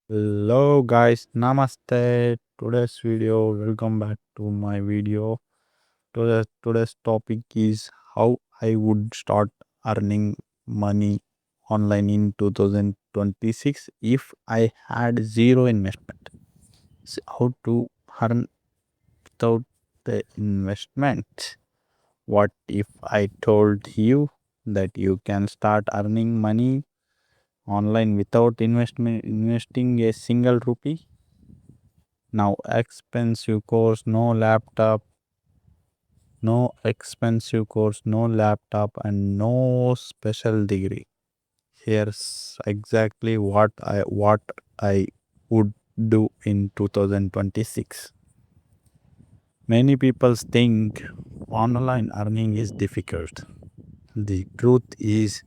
Hello guys, namaste. Today's video, welcome back to my video. Today's topic is how I would start earning money online in 2026 if I had zero investment. How to earn without the investment. What if I told you that you can start earning money online without investing a single rupee? Now, expensive course, no laptop, and no special degree. Here's exactly what I would do in 2026. Many people think online earning is difficult. The truth is,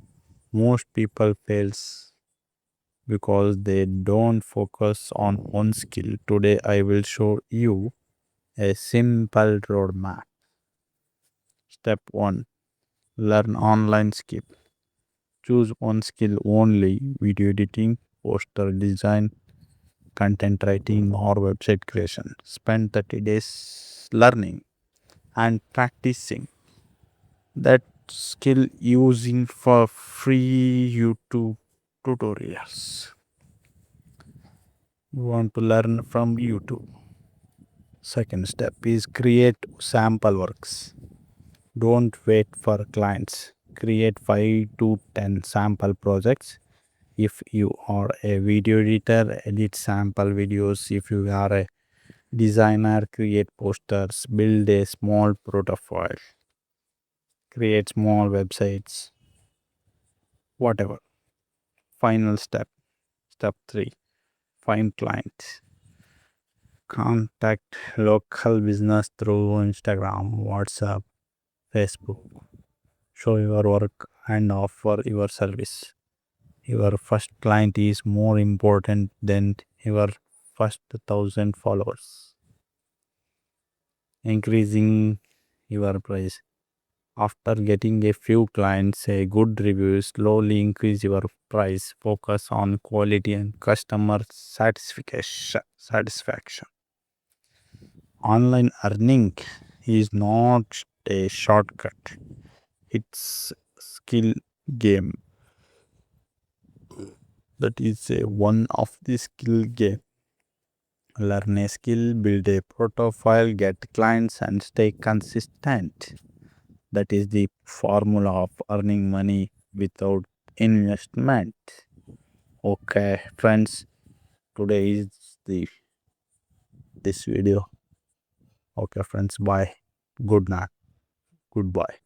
most people fails because they don't focus on one skill. Today, I will show you a simple roadmap. Step 1: learn online skill. Choose one skill only: video editing, poster design, content writing, or website creation. Spend 30 days learning and practicing that skill using for free YouTube tutorials. You want to learn from YouTube. Second step is create sample works. Don't wait for clients. Create 5 to 10 sample projects. If you are a video editor, edit sample videos. If you are a designer, create posters, build a small portfolio, create small websites, whatever. Final step, step 3: find clients. Contact local business through Instagram, WhatsApp, Facebook. Show your work and offer your service. Your first client is more important than your first 1,000 followers. Increasing your price. After getting a few clients, a good review, slowly increase your price. Focus on quality and customer satisfaction. Online earning is not a shortcut. It's skill game. That is one of the skill game. Learn a skill, build a profile, get clients, and stay consistent. That is the formula of earning money without investment. Okay, friends, today is the this video. Okay, friends, bye. Good night. Goodbye.